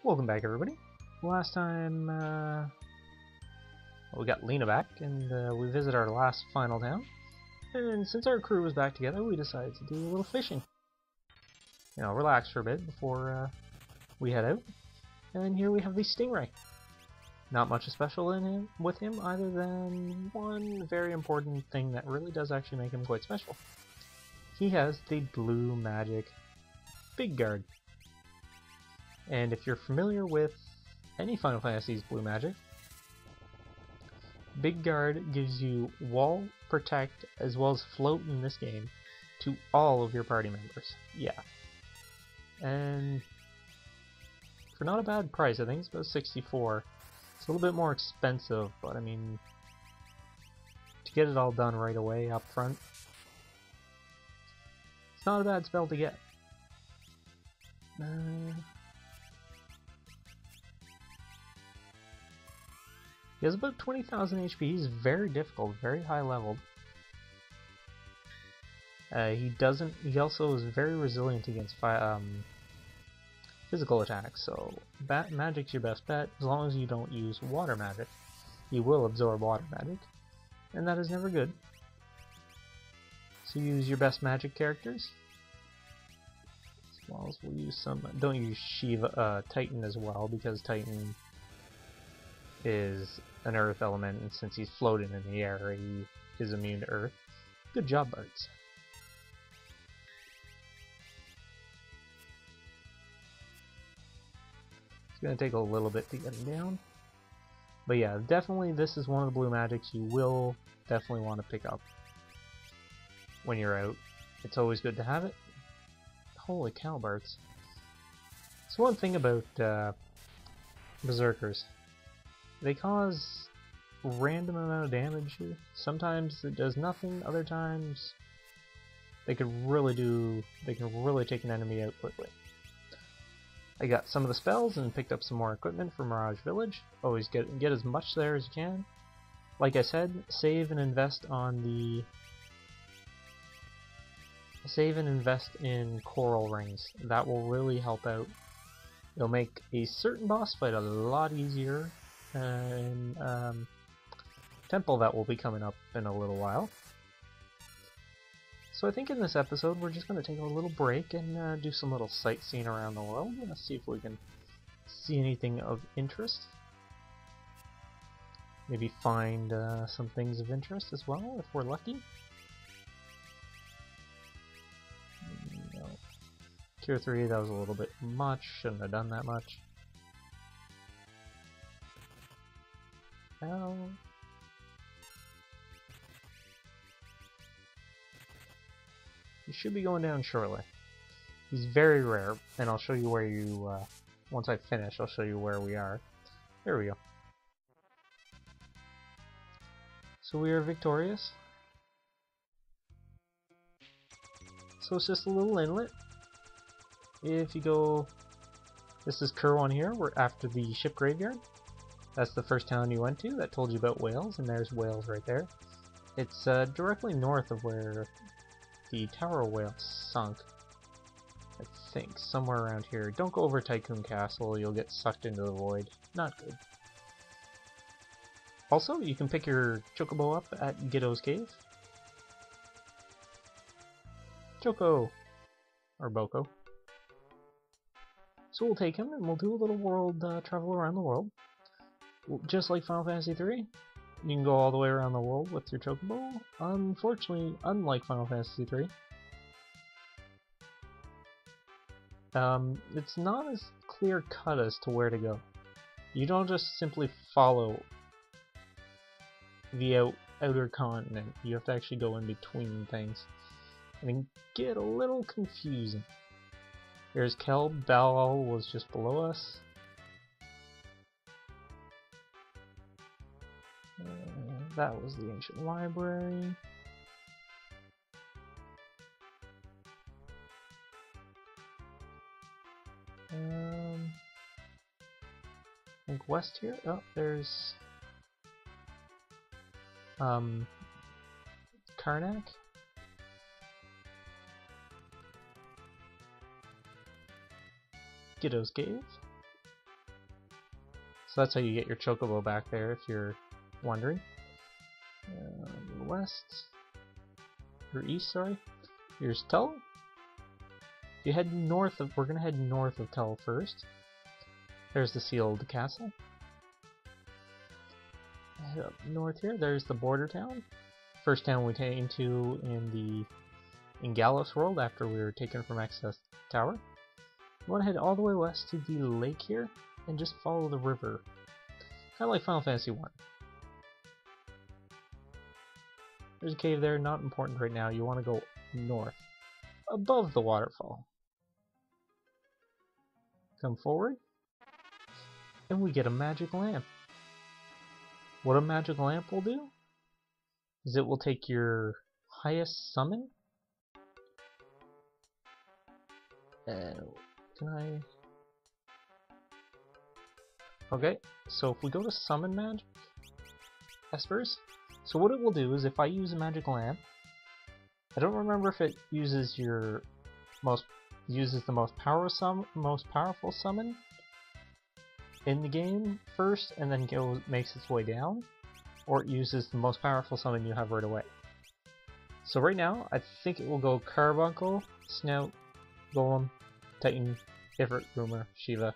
Welcome back, everybody. Last time, we got Lena back, and we visited our last final town. And since our crew was back together, we decided to do a little fishing. You know, relax for a bit before we head out. And here we have the Stingray. Not much special with him, other than one very important thing that really does actually make him quite special. He has the blue magic Big Guard. And if you're familiar with any Final Fantasy's blue magic, Big Guard gives you wall, protect, as well as float in this game to all of your party members. Yeah. And for not a bad price, I think it's about 64. It's a little bit more expensive, but I mean, to get it all done right away up front, it's not a bad spell to get. He has about 20,000 HP. He's very difficult, very high leveled. He also is very resilient against physical attacks. So magic's your best bet as long as you don't use water magic. He will absorb water magic, and that is never good. So use your best magic characters. As well as we'll use some. Don't use Shiva, Titan as well, because Titan is an earth element, and since he's floating in the air, he is immune to earth. Good job, Bartz. It's gonna take a little bit to get him down. But yeah, definitely this is one of the blue magics you will definitely want to pick up when you're out. It's always good to have it. Holy cow, Bartz. So one thing about Berserkers. They cause random amount of damage. Sometimes it does nothing, other times they can really take an enemy out quickly. I got some of the spells and picked up some more equipment from Mirage Village. Always get as much there as you can. Like I said, save and invest in coral rings. That will really help out. It'll make a certain boss fight a lot easier. And temple that will be coming up in a little while. So I think in this episode we're just going to take a little break and do some little sightseeing around the world. Let's see if we can see anything of interest. Maybe find some things of interest as well, if we're lucky. No. Tier 3, that was a little bit much. Shouldn't have done that much. Ow. He should be going down shortly. He's very rare, and I'll show you where you, once I finish, I'll show you where we are. There we go. So we are victorious. So it's just a little inlet. If you go, this is Kirwan here, we're after the ship graveyard. That's the first town you went to that told you about whales, and there's whales right there. It's directly north of where the Tower Whale sunk. I think, somewhere around here. Don't go over Tycoon Castle, you'll get sucked into the void. Not good. Also, you can pick your Chocobo up at Giddo's Cave. Choco! Or Boko. So we'll take him and we'll do a little world travel around the world. Just like Final Fantasy III, you can go all the way around the world with your Chocobo. Unfortunately, unlike Final Fantasy III, it's not as clear-cut as to where to go. You don't just simply follow the outer continent. You have to actually go in between things. And it can get a little confusing. Here's Kelb. Bal was just below us. That was the ancient library. I think west here. Oh, there's Karnak. Giddo's Cave. So that's how you get your chocobo back there, if you're wondering. West, or east, sorry. Here's Tull. If you head north of, we're gonna head north of Tull first. There's the sealed castle. Head up north here. There's the border town. First town we came to in Galos World after we were taken from Excess Tower. You want to head all the way west to the lake here and just follow the river, kind of like Final Fantasy 1. There's a cave there, not important right now. You want to go north, above the waterfall. Come forward, and we get a magic lamp. What a magic lamp will do is it will take your highest summon. Can I? Okay, so if we go to summon magic espers, so what it will do is if I use a magic lamp, I don't remember if it uses the most powerful summon in the game first and then makes its way down, or it uses the most powerful summon you have right away. So right now, I think it will go Carbuncle, Snout, Golem, Titan, Ifrit, Rumor, Shiva,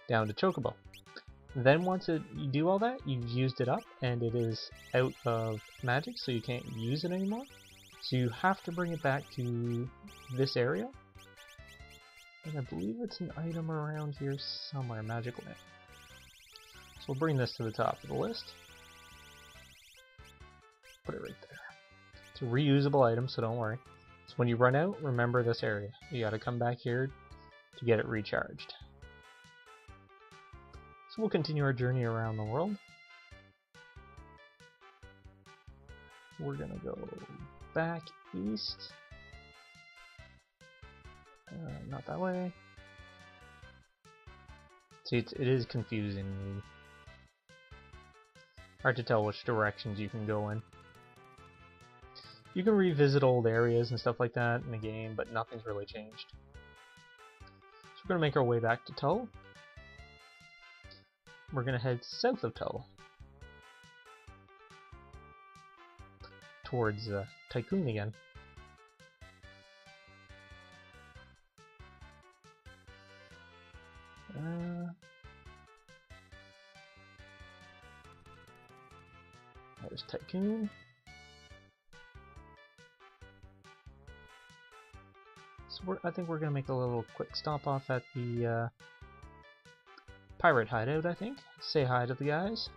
down to Chocobo. Then once you do all that, you've used it up and it is out of magic, so you can't use it anymore. So you have to bring it back to this area. And I believe it's an item around here somewhere, magic lamp. So we'll bring this to the top of the list. Put it right there. It's a reusable item, so don't worry. So when you run out, remember this area. You gotta come back here to get it recharged. So we'll continue our journey around the world. We're gonna go back east. Not that way. See, it is confusing. Hard to tell which directions you can go in. You can revisit old areas and stuff like that in the game, but nothing's really changed. So we're going to make our way back to Tull. We're going to head south of Tull, towards Tycoon again. There's Tycoon. So I think we're going to make a little quick stop off at the pirate hideout, I think. Say hi to the guys.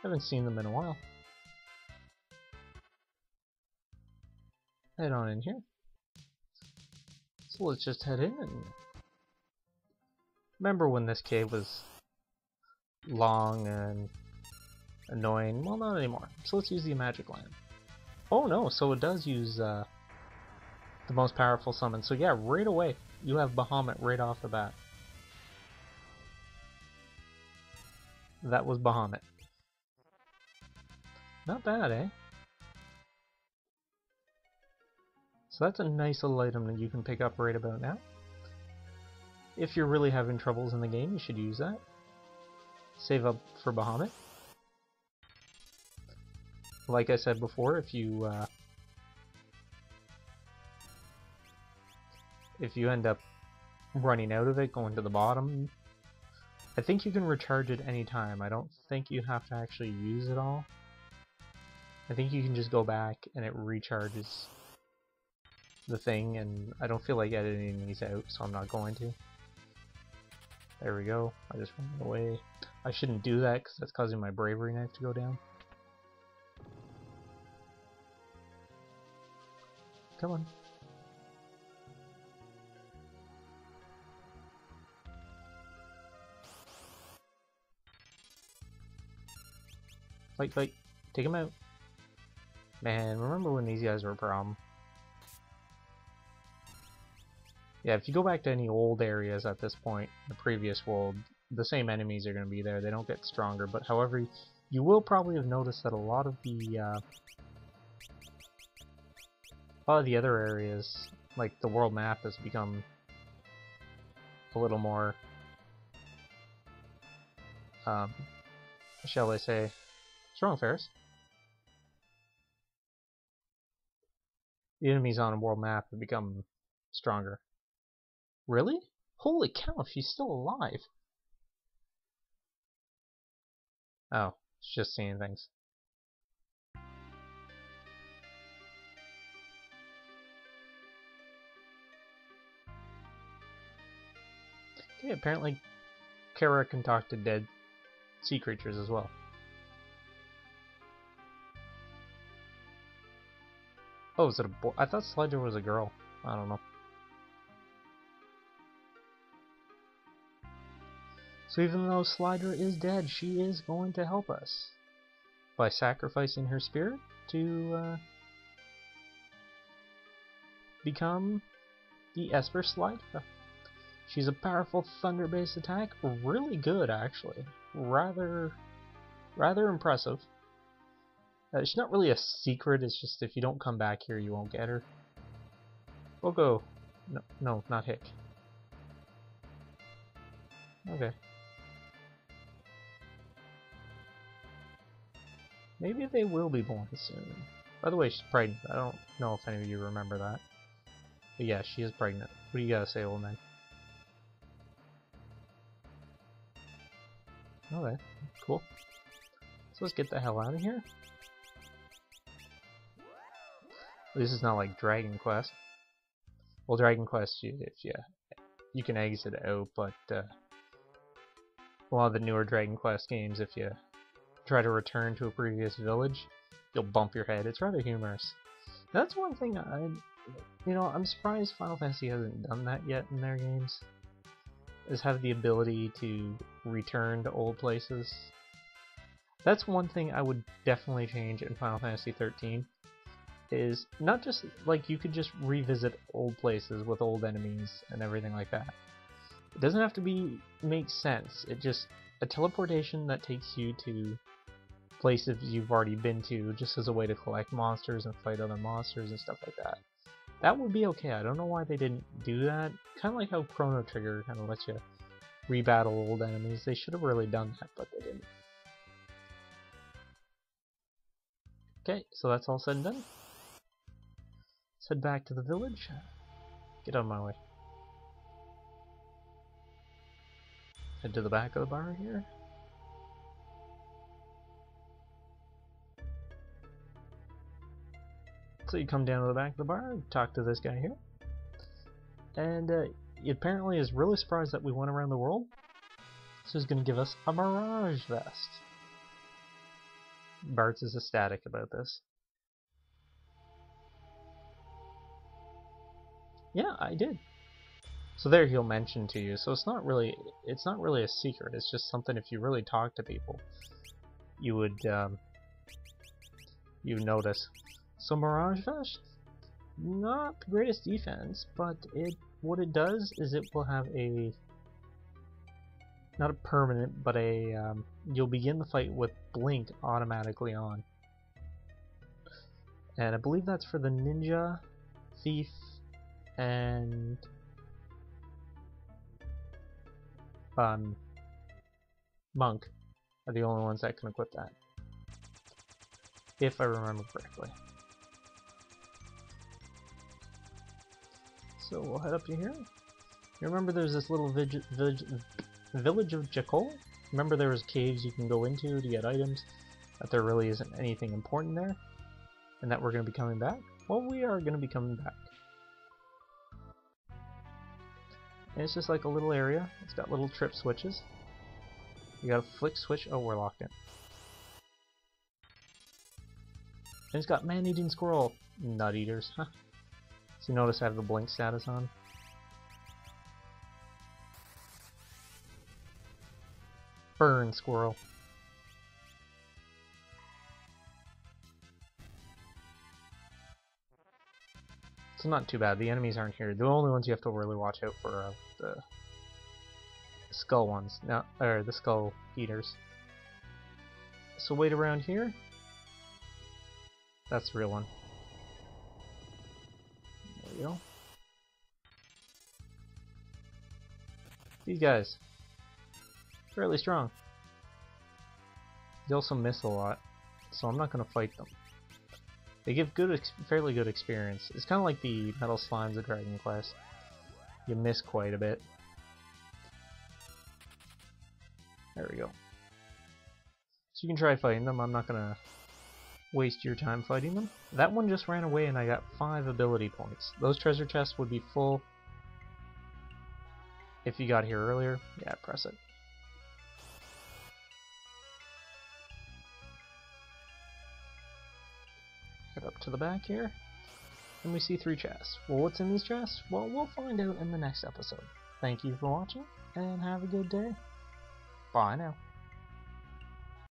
Haven't seen them in a while. Head on in here. So let's just head in and... Remember when this cave was long and annoying? Well, not anymore. So let's use the magic lamp. Oh no, so it does use the most powerful summon. So yeah, right away, you have Bahamut right off the bat. That was Bahamut. Not bad, eh? So that's a nice little item that you can pick up right about now. If you're really having troubles in the game, you should use that. Save up for Bahamut. Like I said before, if you end up running out of it, going to the bottom, I think you can recharge it anytime. I don't think you have to actually use it all. I think you can just go back and it recharges the thing, and I don't feel like editing these out, so I'm not going to. There we go. I just ran away. I shouldn't do that because that's causing my bravery knife to go down. Come on. Fight, fight. Take him out. Man, remember when these guys were a problem? Yeah, if you go back to any old areas at this point, the previous world, the same enemies are going to be there. They don't get stronger, but however, you will probably have noticed that a lot of the other areas, like the world map, has become a little more shall I say, strong Ferris. The enemies on a world map have become stronger. Really? Holy cow, she's still alive. Oh, it's just seeing things. Okay, apparently Kara can talk to dead sea creatures as well. Oh, is it a boy? I thought Sledger was a girl. I don't know. So even though Slider is dead, she is going to help us by sacrificing her spirit to become the Esper Slider. She's a powerful thunder-based attack, really good actually, rather impressive. She's not really a secret. It's just if you don't come back here, you won't get her. We'll go. No, not Hick. Okay. Maybe they will be born soon. By the way, she's pregnant. I don't know if any of you remember that. But yeah, she is pregnant. What do you gotta say, old man? Okay, cool. So let's get the hell out of here. This is not like Dragon Quest. Well, Dragon Quest, you can exit out, but a lot of the newer Dragon Quest games, if you try to return to a previous village, you'll bump your head. It's rather humorous. That's one thing I'm surprised Final Fantasy hasn't done that yet in their games. Is have the ability to return to old places. That's one thing I would definitely change in Final Fantasy 13. Is not just like you could just revisit old places with old enemies and everything like that. It doesn't have to make sense. It just a teleportation that takes you to places you've already been to, just as a way to collect monsters and fight other monsters and stuff like that. That would be okay. I don't know why they didn't do that. Kind of like how Chrono Trigger kind of lets you rebattle old enemies. They should have really done that, but they didn't. Okay, so that's all said and done. Let's head back to the village. Get out of my way. Head to the back of the bar here. So you come down to the back of the bar, talk to this guy here, and he apparently is really surprised that we went around the world, so he's going to give us a Mirage Vest. Bartz is ecstatic about this. Yeah, I did. So there he'll mention to you, so it's not really a secret, it's just something if you really talk to people, you would notice. So Mirage Vest, not the greatest defense, but what it does is it will have not a permanent, but you'll begin the fight with Blink automatically on. And I believe that's for the Ninja, Thief, and Monk are the only ones that can equip that, if I remember correctly. So we'll head up to here. You remember there's this little village of Jakol? Remember there was caves you can go into to get items, that there really isn't anything important there, and that we're going to be coming back? Well, we are going to be coming back. And it's just like a little area. It's got little trip switches. You got a flick switch. Oh, we're locked in. And it's got man-eating squirrel. Nut eaters. Huh. So you notice I have the blink status on. Burn, squirrel. So not too bad. The enemies aren't here. The only ones you have to really watch out for are the skull ones. No, or the skull eaters. So wait around here. That's the real one. There we go. These guys, fairly strong. They also miss a lot, so I'm not going to fight them. They give fairly good experience. It's kind of like the Metal Slimes of Dragon Quest. You miss quite a bit. There we go. So you can try fighting them. I'm not going to waste your time fighting them. That one just ran away and I got 5 ability points. Those treasure chests would be full if you got here earlier. Yeah, press it. Head up to the back here, and we see 3 chests. Well, what's in these chests? Well, we'll find out in the next episode. Thank you for watching, and have a good day. Bye now.